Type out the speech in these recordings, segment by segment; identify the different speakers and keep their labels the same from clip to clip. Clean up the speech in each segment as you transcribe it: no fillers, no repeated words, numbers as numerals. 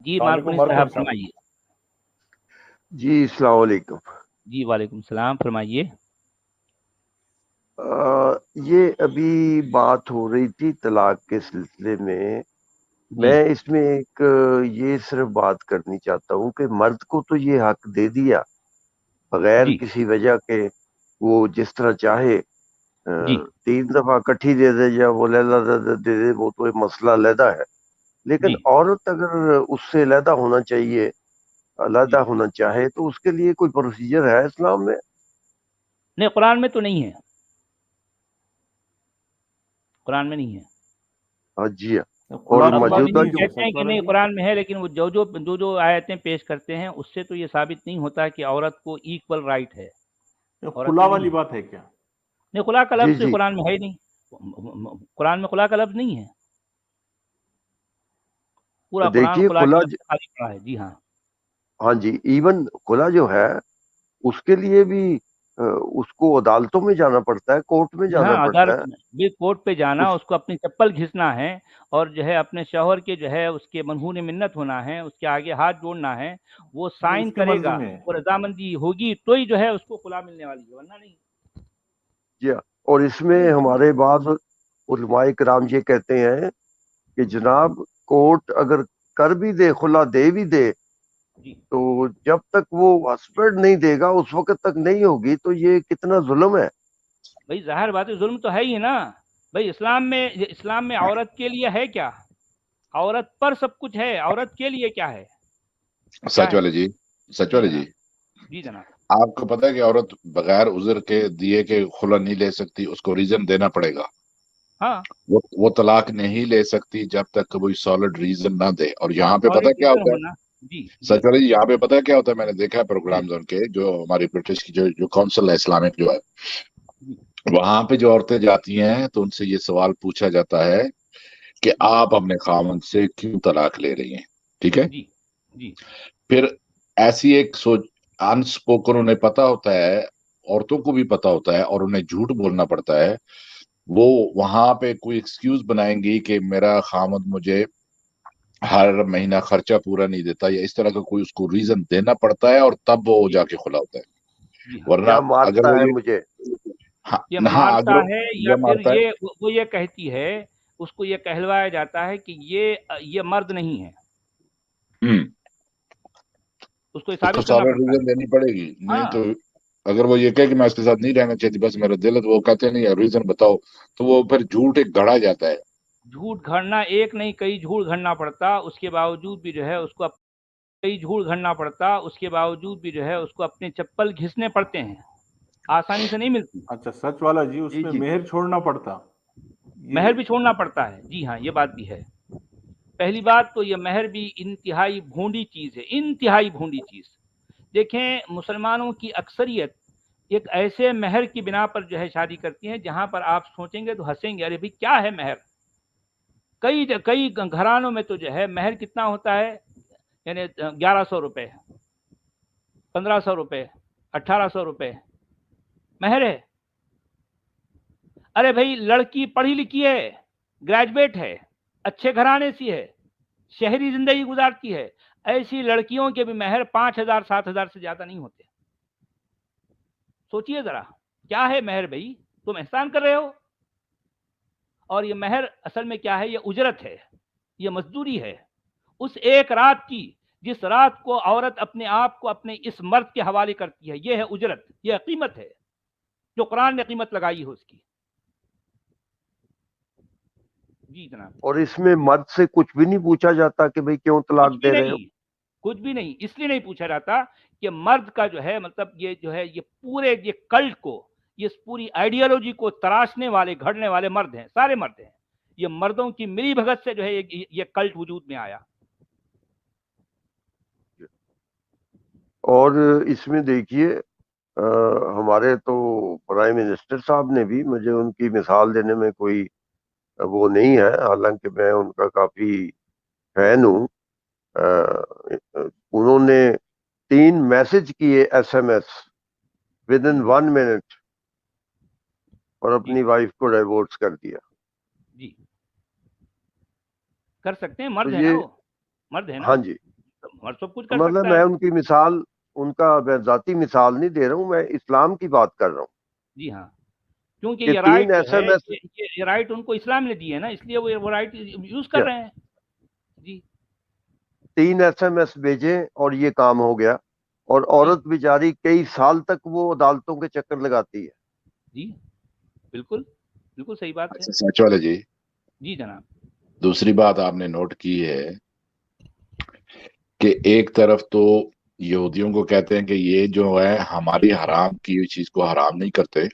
Speaker 1: جی
Speaker 2: وعلیکم
Speaker 1: مارکنی صاحب
Speaker 2: صاحب۔
Speaker 1: فرمائیے۔
Speaker 3: جی السلام علیکم۔
Speaker 1: جی وعلیکم السلام، فرمائیے۔
Speaker 3: یہ ابھی بات ہو رہی تھی طلاق کے سلسلے میں،
Speaker 1: جی
Speaker 3: میں اس میں ایک یہ صرف بات کرنی چاہتا ہوں کہ مرد کو تو یہ حق دے دیا بغیر
Speaker 1: جی
Speaker 3: کسی وجہ کے، وہ جس طرح چاہے
Speaker 1: جی
Speaker 3: 3 دفعہ کٹھی دے دے یا وہ علیحدہ دے دے، وہ تو ایک مسئلہ علیحدہ ہے، لیکن
Speaker 1: جی
Speaker 3: عورت اگر اس سے علیحدہ ہونا چاہیے، علیحدہ
Speaker 1: جی
Speaker 3: ہونا چاہے تو اس کے لیے کوئی پروسیجر ہے اسلام میں؟
Speaker 1: نہیں، قرآن میں تو نہیں ہے، قرآن میں نہیں ہے۔
Speaker 3: ہاں جی ہاں۔ اور
Speaker 2: قرآن میں
Speaker 3: موجودہ
Speaker 2: نہیں
Speaker 3: جو
Speaker 2: ہے
Speaker 1: کہتے ہیں
Speaker 2: سچ
Speaker 1: کہ
Speaker 2: والا
Speaker 1: نہیں
Speaker 2: جی۔
Speaker 1: قرآن میں ہے، لیکن وہ جو آیتیں پیش کرتے ہیں اس سے تو یہ ثابت نہیں ہوتا کہ عورت کو ایکول رائٹ ہے، عورت
Speaker 2: خلا
Speaker 1: میں نہیں
Speaker 2: والی
Speaker 1: ہے۔
Speaker 2: بات ہے کیا؟
Speaker 1: نہیں، خلا کا
Speaker 3: جی
Speaker 1: لفظ تو
Speaker 3: جی
Speaker 1: قرآن میں ہے ہی نہیں، قرآن میں خلا کا لفظ نہیں ہے، پورا قرآن
Speaker 3: دیکھیے
Speaker 1: خلا کے لفظ خالی پڑا ہے۔ جی ہاں
Speaker 3: ہاں جی، ایون خلا جو ہے اس کے لیے بھی اس کو عدالتوں میں جانا پڑتا ہے، کورٹ میں
Speaker 1: جی ہاں،
Speaker 3: جانا پڑتا
Speaker 1: عدالت
Speaker 3: ہے
Speaker 1: میں بھی کورٹ پہ جانا،
Speaker 3: اس
Speaker 1: اس کو اپنی چپل گھسنا ہے، اور جو ہے اپنے شوہر کے جو ہے اس کے منہون منت ہونا ہے، اس کے آگے ہاتھ جوڑنا ہے، وہ سائن
Speaker 2: اس کی
Speaker 1: کرے
Speaker 2: مرضی
Speaker 1: گا
Speaker 2: میں ہے۔
Speaker 1: اور رضامندی ہوگی تو ہی جو ہے اس کو خلا ملنے والی ہے، ورنہ نہیں۔
Speaker 3: جی ہاں۔ اور اس میں ہمارے بعض علماء کرام یہ کہتے ہیں کہ جناب کورٹ اگر کر بھی دے، خلا دے بھی دے،
Speaker 1: جی
Speaker 3: تو جب تک وہ ہسبینڈ نہیں دے گا اس وقت تک نہیں ہوگی، تو یہ کتنا ظلم ہے۔
Speaker 1: بھائی ظاہر بات ہے، ظلم تو ہے ہی نا بھائی۔ اسلام میں عورت کے لیے ہے کیا؟ عورت پر سب کچھ ہے، عورت کے لیے کیا ہے؟ کیا
Speaker 4: سچ
Speaker 1: ہے؟
Speaker 4: والے جی، سچ
Speaker 1: جی
Speaker 4: والے جی،
Speaker 1: جناب، جی جناب۔
Speaker 4: آپ کو پتا ہے کہ عورت بغیر عذر کے دیے کے خلا نہیں لے سکتی، اس کو ریزن دینا پڑے گا۔
Speaker 1: ہاں،
Speaker 4: وہ طلاق نہیں لے سکتی جب تک کوئی سالڈ ریزن نہ دے۔ اور
Speaker 1: ہاں
Speaker 4: یہاں پہ پتا
Speaker 1: سالڈ
Speaker 4: کیا
Speaker 1: ریزن
Speaker 4: ہوتا
Speaker 1: ہونا۔
Speaker 4: ہے،
Speaker 1: جی جی
Speaker 4: سچ والے جی، یہاں پہ پتا کیا ہوتا ہے، میں نے دیکھا ہے پروگرامز ان کے، جو ہماری برٹش کی جو کونسل ہے اسلامک جو ہے،
Speaker 1: جی
Speaker 4: وہاں پہ جو عورتیں جاتی ہیں تو ان سے یہ سوال پوچھا جاتا ہے کہ
Speaker 1: جی
Speaker 4: آپ اپنے خاوند سے کیوں طلاق لے رہی ہیں، ٹھیک ہے؟
Speaker 1: جی جی
Speaker 4: پھر ایسی ایک سوچ انسپوکن انہیں پتا ہوتا ہے، عورتوں کو بھی پتا ہوتا ہے، اور انہیں جھوٹ بولنا پڑتا ہے۔ وہ وہاں پہ کوئی ایکسکیوز بنائیں گی کہ میرا خامد مجھے ہر مہینہ خرچہ پورا نہیں دیتا، یا اس طرح کا کوئی اس کو ریزن دینا پڑتا ہے، اور تب وہ
Speaker 1: جی
Speaker 4: جا کے کھلا ہوتا ہے۔
Speaker 1: جی ہاں،
Speaker 4: ورنہ
Speaker 3: یا
Speaker 4: اگر
Speaker 3: مارتا
Speaker 4: وہ
Speaker 3: ہے
Speaker 4: یہ
Speaker 3: مجھے؟
Speaker 1: یہ
Speaker 4: ہاں
Speaker 1: مارتا
Speaker 4: اگر
Speaker 1: ہے یا
Speaker 4: یہ
Speaker 1: پھر
Speaker 4: مارتا ہے،
Speaker 1: وہ یہ کہتی ہے، اس کو یہ کہلوایا جاتا ہے کہ یہ مرد نہیں ہے، اس کو
Speaker 4: اس کو
Speaker 1: ثابت کرنا
Speaker 4: سالڈ
Speaker 1: پڑتا ہے۔
Speaker 4: ریزن دینی پڑے گی، نہیں
Speaker 1: ہاں،
Speaker 4: تو اگر وہ یہ کہے کہ میں اس کے ساتھ نہیں رہنا چاہتی، بس میرا دل ہے، تو وہ کہتے نہیں ریزن بتاؤ، تو وہ پھر جھوٹ ایک گھڑا جاتا ہے۔
Speaker 1: جھوٹ گھڑنا ایک نہیں کئی جھوٹ گھڑنا پڑتا، اس کے باوجود بھی جو ہے اس کو کئی جھوٹ گھڑنا پڑتا، اس کے باوجود بھی جو ہے اس کو اپنے چپل گھسنے پڑتے ہیں، آسانی سے نہیں ملتی۔
Speaker 2: اچھا سچ والا جی، اس
Speaker 3: جی
Speaker 2: میں
Speaker 3: جی
Speaker 2: مہر چھوڑنا پڑتا
Speaker 1: مہر
Speaker 2: یہ؟
Speaker 1: بھی چھوڑنا پڑتا ہے، جی ہاں، یہ بات بھی ہے۔ پہلی بات تو یہ مہر بھی انتہائی بھونڈی چیز ہے، انتہائی بھونڈی چیز۔ دیکھیں مسلمانوں کی اکثریت ایک ایسے مہر کی بنا پر جو ہے شادی کرتی ہیں جہاں پر آپ سوچیں گے تو ہنسیں گے، ارے بھائی کیا ہے مہر؟ کئی گھرانوں میں تو جو ہے مہر کتنا ہوتا ہے، یعنی 1100 روپے، 1500 روپے، 1800 روپے مہر ہے۔ ارے بھائی لڑکی پڑھی لکھی ہے، گریجویٹ ہے، اچھے گھرانے سے ہے، شہری زندگی گزارتی ہے، ایسی لڑکیوں کے بھی مہر 5000 7000 سے زیادہ نہیں ہوتے۔ سوچئے ذرا کیا ہے مہر بھائی؟ تم احسان کر رہے ہو، اور یہ مہر اصل میں کیا ہے؟ یہ اجرت ہے، یہ مزدوری ہے، اس ایک رات کی جس رات کو عورت اپنے آپ کو اپنے اس مرد کے حوالے کرتی ہے، یہ ہے اجرت، یہ قیمت ہے جو قرآن نے قیمت لگائی ہے اس کی۔ جی جناب۔
Speaker 3: اور اس میں مرد سے کچھ بھی نہیں پوچھا جاتا کہ بھئی کیوں طلاق
Speaker 1: کچھ بھی
Speaker 3: دے رہے ہو؟
Speaker 1: نہیں، کچھ بھی نہیں، اس لیے نہیں پوچھا جاتا کہ مرد کا جو ہے مطلب یہ جو ہے یہ پورے یہ کلٹ کو، اس پوری آئیڈیالوجی کو تراشنے والے گھڑنے والے مرد ہیں، سارے مرد ہیں۔ یہ مردوں کی ملی بھگت سے جو ہے یہ کلٹ وجود میں آیا۔
Speaker 3: اور اس میں دیکھیے ہمارے تو پرائم منسٹر صاحب نے بھی، مجھے ان کی مثال دینے میں کوئی وہ نہیں ہے، حالانکہ میں ان کا کافی فین ہوں، انہوں نے 3 میسج کیے SMS ود ان 1 منٹ، اور
Speaker 1: جی
Speaker 3: اپنی وائف کو ڈائیورس کر دیا۔
Speaker 1: جی کر سکتے ہیں،
Speaker 3: تو
Speaker 1: مرد ہے نا،
Speaker 3: یہ
Speaker 1: وہ مرد ہے نا۔
Speaker 3: ہاں جی،
Speaker 1: हमारा सब कुछ कर
Speaker 3: मतलब
Speaker 1: सकता
Speaker 3: मैं
Speaker 1: है।
Speaker 3: उनकी मिसाल, उनका मैं जाती मिसाल नहीं दे रहा हूँ, मैं इस्लाम की बात कर रहा हूँ
Speaker 1: जी हाँ, क्योंकि
Speaker 3: कि
Speaker 1: ये राइट
Speaker 3: 3
Speaker 1: जो है
Speaker 3: SMS
Speaker 1: ये राइट उनको इस्लाम ने दी है ना, इसलिए वो राइट यूज कर रहे हैं। जी
Speaker 3: 3 SMS भेजे और ये काम हो गया, और
Speaker 1: जी
Speaker 3: औरत बेचारी कई साल तक वो अदालतों के चक्कर लगाती है।
Speaker 1: जी, बिल्कुल बिल्कुल सही बात है।
Speaker 4: अच्छा सच वाले जी,
Speaker 1: जी जनाब।
Speaker 4: दूसरी बात आपने नोट की है कि एक तरफ तो यहूदियों को कहते हैं कि ये जो है हमारी हराम की हुई चीज को हराम नहीं करते,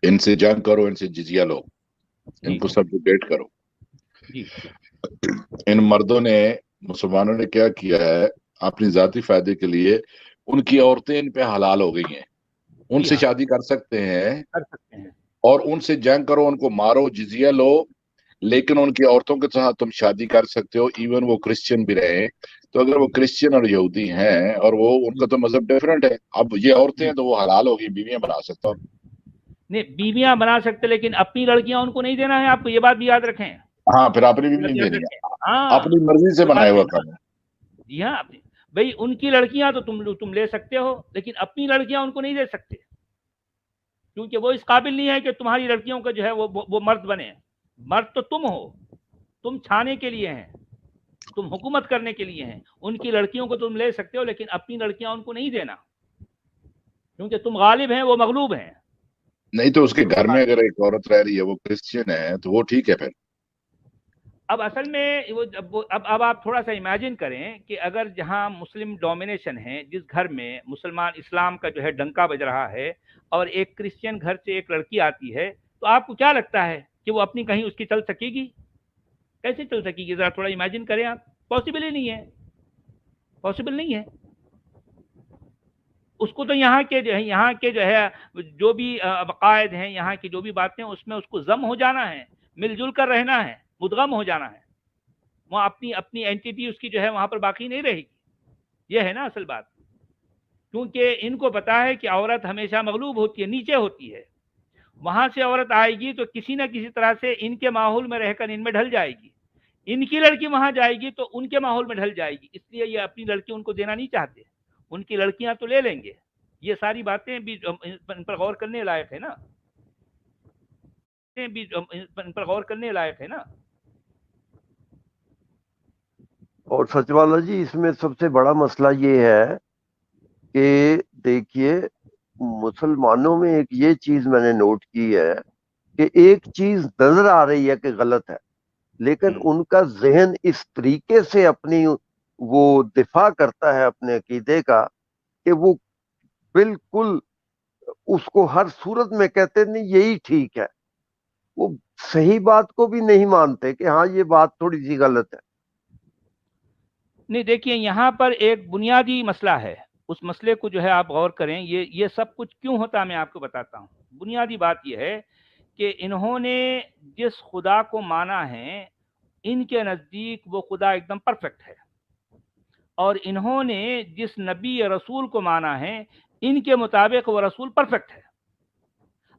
Speaker 4: इनसे जंग करो, इनसे जिजिया लो,
Speaker 1: जी
Speaker 4: इनको सब्जुगेट करो।
Speaker 1: जी
Speaker 4: इन मर्दों ने, मुसलमानों ने क्या किया है, अपनी जाती फायदे के लिए उनकी औरतें इन पे हलाल हो गई हैं,
Speaker 1: जी
Speaker 4: उनसे
Speaker 1: हाँ,
Speaker 4: शादी कर सकते हैं
Speaker 1: कर सकते हैं।
Speaker 4: और उनसे जंग करो, उनको मारो, जिजिया लो, लेकिन उनकी औरतों के साथ तुम शादी कर सकते हो, इवन वो क्रिश्चियन भी रहे। तो अगर वो क्रिश्चियन और यहूदी हैं और वो, उनका तो मजहब डिफरेंट है, अब ये औरतें
Speaker 1: जी
Speaker 4: हैं तो वो हलाल होगी, बीवियां बना सकता हो।
Speaker 1: नहीं, बीवियां बना सकते, लेकिन अपनी लड़कियां उनको नहीं देना है, आपको ये बात भी याद रखें।
Speaker 4: हाँ, फिर अपनी
Speaker 1: ये
Speaker 4: बीवी
Speaker 1: बात
Speaker 4: नहीं
Speaker 1: याद
Speaker 4: देनी
Speaker 1: रखें।
Speaker 4: है,
Speaker 1: हाँ,
Speaker 4: अपनी मर्जी से
Speaker 1: वो बात
Speaker 4: बनाया
Speaker 1: है
Speaker 4: हुआ
Speaker 1: ना।
Speaker 4: काम है।
Speaker 1: जी हाँ, अपनी भाई उनकी लड़कियां तो तुम ले सकते हो, लेकिन अपनी लड़कियां उनको नहीं दे सकते, क्योंकि वो इस काबिल नहीं है कि तुम्हारी लड़कियों का जो है वो मर्द बने। मर्द तो तुम हो, तुम छाने के लिए हैं, तुम हुकूमत करने के लिए हैं। उनकी लड़कियों को तुम ले सकते हो, लेकिन अपनी लड़कियां उनको नहीं देना, क्योंकि तुम गालिब हैं, वो मगलूब हैं।
Speaker 4: नहीं तो उसके
Speaker 1: वो
Speaker 4: घर में
Speaker 1: बात है।
Speaker 4: अगर एक औरत रह रही है, वो क्रिश्चियन है, तो वो ठीक है फिर।
Speaker 1: अब असल में अब आप थोड़ा सा इमेजिन करें कि अगर जहां मुस्लिम डोमिनेशन है, जिस घर में मुसलमान इस्लाम का जो है डंका बज रहा है, और एक क्रिश्चियन घर से एक लड़की आती है, तो आपको क्या लगता है कि वो अपनी कहीं उसकी चल सकेगी? कैसे चल सकेगी? जरा थोड़ा इमेजिन करें आप। पॉसिबल ही नहीं है, पॉसिबल नहीं है। उसको तो यहाँ के जो है जो भी अकायद हैं, यहाँ की जो भी बातें, उसमें उसको जम हो जाना है, मिलजुल कर रहना है, मुदगम हो जाना है। वहाँ अपनी अपनी एंटिटी उसकी जो है वहां पर बाकी नहीं रहेगी। ये है ना असल बात। क्योंकि इनको पता है कि औरत हमेशा मगलूब होती है, नीचे होती है। वहां से औरत आएगी तो किसी न किसी तरह से इनके माहौल में रहकर इनमें ढल जाएगी। इनकी लड़की वहां जाएगी तो उनके माहौल में ढल जाएगी, इसलिए ये अपनी लड़की उनको देना नहीं चाहते। उनकी लड़कियां तो ले लेंगे। ये सारी बातें भी इन पर गौर करने लायक है ना, भी इन पर गौर करने लायक है ना।
Speaker 3: और सचवाला जी, इसमें सबसे बड़ा मसला ये है कि देखिए, मुसलमानों में एक ये चीज मैंने नोट की है कि एक चीज नजर आ रही है कि गलत है, लेकिन उनका जहन इस तरीके से अपनी वो दिफा करता है अपने अकीदे का कि वो बिल्कुल उसको हर सूरत में कहते नहीं यही ठीक है। वो सही बात को भी नहीं मानते कि हाँ ये बात थोड़ी सी गलत है।
Speaker 1: नहीं, देखिए यहाँ पर एक बुनियादी मसला है, उस मसले को जो है आप गौर करें। ये सब कुछ क्यों होता है मैं आपको बताता हूँ। बुनियादी बात यह है कि इन्होंने जिस खुदा को माना है, इनके नज़दीक वो खुदा एकदम परफेक्ट है, और इन्होंने जिस नबी या रसूल को माना है, इनके मुताबिक वो रसूल परफेक्ट है।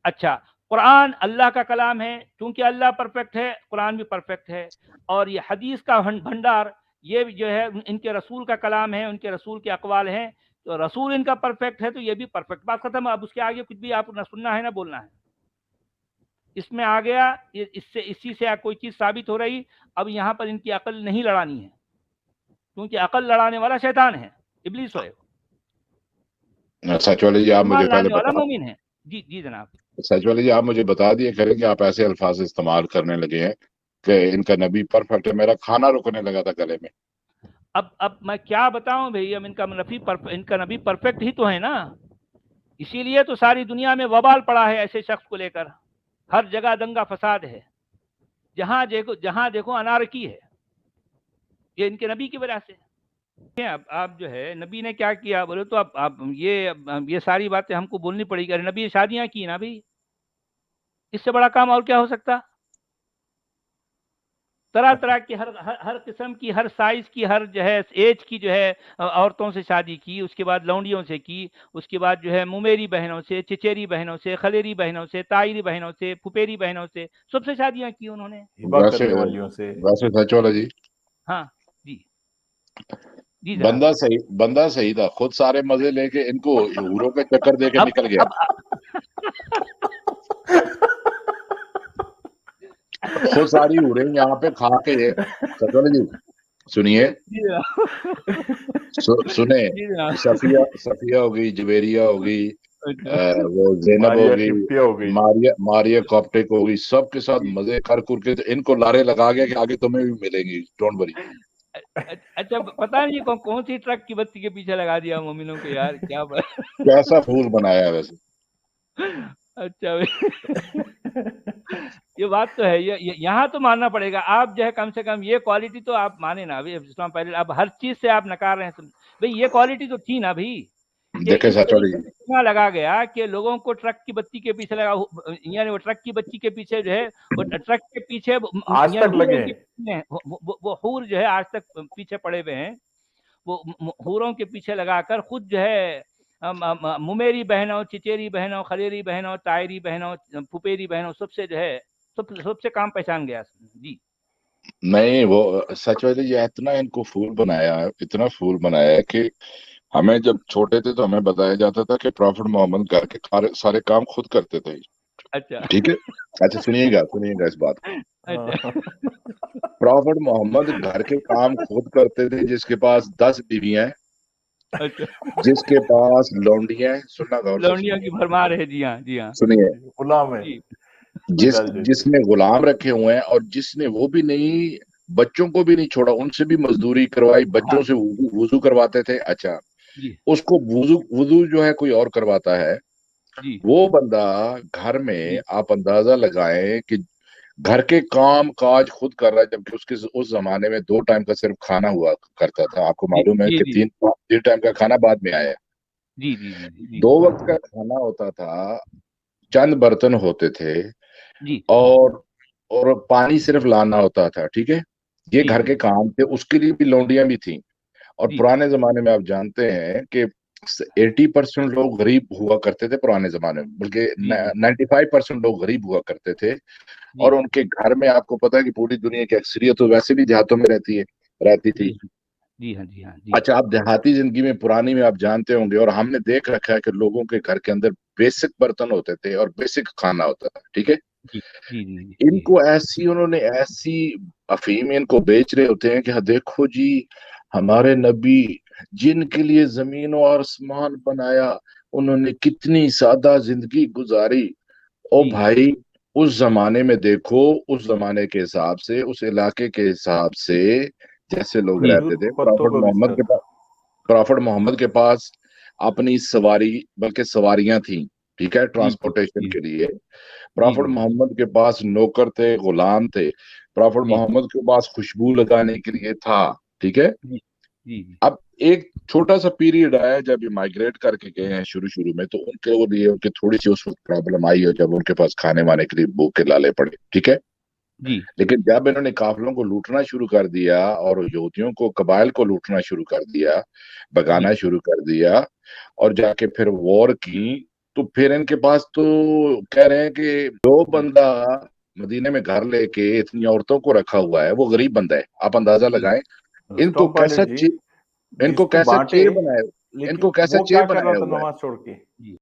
Speaker 1: अच्छा, कुरान अल्लाह का कलाम है, क्योंकि अल्लाह परफेक्ट है, कुरान भी परफेक्ट है। और ये हदीस का भंडार, ये जो है इनके रसूल का कलाम है, उनके रसूल के अकवाल हैं। तो रसूल इनका परफेक्ट है, तो ये भी परफेक्ट। बात खत्म। अब उसके आगे कुछ भी आप ना सुनना है ना बोलना है। इसमें आ गया, ये इससे इसी से कोई चीज साबित हो रही। अब यहाँ पर इनकी अकल नहीं लड़ानी है, क्योंकि अकल लड़ाने वाला शैतान है, इब्लीस है।
Speaker 4: सच वाले जी, आप मुझे
Speaker 1: ईमान
Speaker 4: पहले
Speaker 1: लाने वाला
Speaker 4: बता,
Speaker 1: मोमिन है। जी जी जनाब।
Speaker 4: सच वाले जी आप मुझे बता दिए करें कि आप ऐसे अल्फाज इस्तेमाल करने लगे हैं कि इनका नबी परफेक्ट है, मेरा खाना रुकने लगा था गले में।
Speaker 1: अब मैं क्या बताऊं भाई, अब इनका नबी परफेक्ट ही तो है ना। इसीलिए तो सारी दुनिया में वबाल पड़ा है ऐसे शख्स को लेकर। हर जगह दंगा फसाद है, जहां देखो अनारकी है। ये इनके नबी की वजह से। अब आप जो है, नबी ने क्या किया बोले तो आप ये सारी बातें हमको बोलनी पड़ेगी। अरे नबी ने शादियां की ना भाई, इससे बड़ा काम और क्या हो सकता। तरह तरह की हर किस्म की, हर साइज की, हर जो है एज की जो है औरतों से शादी की। उसके बाद लौंडियों से की। उसके बाद जो है मुमेरी बहनों से, चिचेरी बहनों से, खलेरी बहनों से, तायरी बहनों से, फुपेरी बहनों से, सबसे शादियां की उन्होंने।
Speaker 2: हिबा
Speaker 4: वैसे
Speaker 2: करने वालियों से।
Speaker 4: वैसे सच वाला जी,
Speaker 1: हाँ जी। जी जनाब।
Speaker 4: बंदा सही था, खुद सारे मजे लेके इनको हूरों के चक्कर दे के निकल गया। खुद सारी हूरें यहाँ पे खा के। सचल जी सुनिए,
Speaker 1: जी जनाब।
Speaker 4: सुने,
Speaker 1: जी जनाब।
Speaker 4: सफिया हो गई, जवेरिया हो गई,
Speaker 1: अच्छा।
Speaker 4: वो जैनब हो
Speaker 2: मारिया
Speaker 4: गई,
Speaker 2: किप्टिया हो गई।
Speaker 4: मारिया कॉप्टिक हो गई, सबके साथ मजे कर के तो इनको लारे लगा गया कि आगे तुम्हें भी मिलेंगी, डोंट वरी।
Speaker 1: अच्छा, पता नहीं कौन सी ट्रक की बत्ती के पीछे लगा दिया मोमिनों को यार, क्या
Speaker 4: कैसा फूल बनाया है वैसे।
Speaker 1: अच्छा ये बात तो है, ये यहाँ तो मानना पड़ेगा। आप जो है कम से कम ये क्वालिटी तो आप माने ना अभी, इस्लाम पहले अब हर चीज से आप नकार रहे हैं भाई, ये क्वालिटी तो थी ना भाई, कि
Speaker 4: देखे
Speaker 1: इस
Speaker 4: सचल जी,
Speaker 1: तरीके से इतना लगा गया कि लोगों को ट्रक की बत्ती के पीछे लगा, यानी वो ट्रक की बत्ती के पीछे जो है, वो ट्रक के पीछे
Speaker 2: आज
Speaker 1: यानी
Speaker 2: तक लगे
Speaker 1: हूरों के पीछे वो हूर जो है आज तक पीछे पड़े हुए हैं। वो हूरों के पीछे लगाकर खुद जो है मुमेरी बहनों, चिचेरी बहनों, खलेरी बहनों, तायरी बहनों, फुपेरी बहनों, सबसे जो है सबसे काम पहचान गया जी।
Speaker 4: नहीं वो सच वाली जी, इतना इनको फूल बनाया है, इतना फूल बनाया है कि हमें जब छोटे थे तो हमें बताया जाता था कि प्रॉफिट मोहम्मद घर के सारे काम खुद करते थे।
Speaker 1: अच्छा।
Speaker 4: ठीक है, अच्छा सुनिएगा इस बात को।
Speaker 1: अच्छा।
Speaker 4: प्रॉफिट मोहम्मद घर के काम खुद करते थे, जिसके पास 10 बीवियां हैं,
Speaker 1: अच्छा,
Speaker 4: जिसके पास लौंडियां हैं, सुनना गौर से
Speaker 1: लौंडियों
Speaker 4: सुनिए,
Speaker 1: की भरमार है, जी हाँ, जी हाँ
Speaker 4: सुनिए,
Speaker 2: गुलाम है।
Speaker 1: जी।
Speaker 4: जिसने गुलाम रखे हुए हैं, और जिसने वो भी नहीं, बच्चों को भी नहीं छोड़ा, उनसे भी मजदूरी करवाई, बच्चों से वुजू करवाते थे। अच्छा,
Speaker 1: जी
Speaker 4: उसको वुजू जो है कोई और करवाता है,
Speaker 1: जी
Speaker 4: वो बंदा घर में,
Speaker 1: जी
Speaker 4: आप अंदाजा लगाएं कि घर के काम काज खुद कर रहा है, जबकि उसके उस जमाने में 2 टाइम का सिर्फ खाना हुआ करता था। आपको
Speaker 1: जी
Speaker 4: मालूम है
Speaker 1: जी
Speaker 4: कि
Speaker 1: जी
Speaker 4: तीन टाइम का खाना बाद में आया।
Speaker 1: जी जी जी जी
Speaker 4: 2 वक्त का खाना होता था, चंद बर्तन होते थे,
Speaker 1: जी
Speaker 4: और पानी सिर्फ लाना होता था। ठीक है, ये
Speaker 1: जी
Speaker 4: घर के
Speaker 1: जी
Speaker 4: काम थे, उसके लिए भी लौंडियां भी थी। और
Speaker 1: जी
Speaker 4: पुराने जमाने में आप जानते हैं कि 80% लोग गरीब हुआ करते थे पुराने जमाने में, बल्कि
Speaker 1: जी जी
Speaker 4: 95% लोग गरीब हुआ करते थे।
Speaker 1: जी
Speaker 4: और उनके घर में आपको पता है कि पूरी दुनिया की अक्सरियत तो वैसे भी देहातों में रहती थी।
Speaker 1: जी जी हाँ, जी हाँ, जी
Speaker 4: अच्छा, आप देहाती जिंदगी में पुरानी में आप जानते होंगे, और हमने देख रखा है कि लोगों के घर के अंदर बेसिक बर्तन होते थे और बेसिक खाना होता था। ठीक है,
Speaker 1: जी जी जी जी
Speaker 4: उन्होंने ऐसी अफीम इनको बेच रहे होते हैं कि हाँ देखो जी, हमारे नबी जिनके लिए जमीन और आसमान बनाया, उन्होंने कितनी सादा जिंदगी गुजारी। ओ
Speaker 1: जी
Speaker 4: भाई, उस जमाने में देखो, उस जमाने के हिसाब से, उस इलाके के हिसाब से जैसे लोग
Speaker 1: जी
Speaker 4: रहते
Speaker 2: वजूद
Speaker 4: थे,
Speaker 2: पत्तों का बिस्तर था।
Speaker 4: प्रॉफिट मोहम्मद के पास अपनी सवारी, बल्कि सवारियां थी, ठीक है,
Speaker 1: जी
Speaker 4: ट्रांसपोर्टेशन
Speaker 1: जी
Speaker 4: के लिए।
Speaker 1: जी
Speaker 4: प्रॉफिट
Speaker 1: जनाब।
Speaker 4: मोहम्मद के पास नौकर थे, गुलाम थे। प्रॉफिट
Speaker 1: जी
Speaker 4: मोहम्मद के पास खुशबू लगाने के लिए था। ठीक है,
Speaker 1: जी जी जी
Speaker 4: अब एक छोटा सा पीरियड आया जब ये माइग्रेट करके गए हैं शुरू शुरू में, तो उनके लिए उनकी थोड़ी सी उस वक्त प्रॉब्लम आई है, जब उनके पास खाने वाने के लिए भूख के लाले पड़े। ठीक है,
Speaker 1: जी
Speaker 4: लेकिन जब इन्होंने काफिलों को लूटना शुरू कर दिया और यहूदियों को, कबाइल को लूटना शुरू कर दिया,
Speaker 1: जी
Speaker 4: भगाना शुरू कर दिया, और जाके फिर वॉर की, तो फिर इनके पास तो कह रहे हैं कि जो बंदा मदीने में घर लेके इतनी औरतों को रखा हुआ है वो गरीब बंदा है। आप अंदाजा
Speaker 1: जी
Speaker 4: लगाएं, इनको
Speaker 2: स्टॉप पायलट जी,
Speaker 4: इनको
Speaker 2: जिसको
Speaker 4: कैसा
Speaker 2: बांटे,
Speaker 4: चेप बनाया,
Speaker 2: लेकिन
Speaker 4: इनको कैसा
Speaker 2: वो क्या
Speaker 4: चेप
Speaker 2: कर रहा
Speaker 4: बनाया
Speaker 2: था
Speaker 4: हुआ है।
Speaker 2: नमाज छोड़ के?
Speaker 1: जी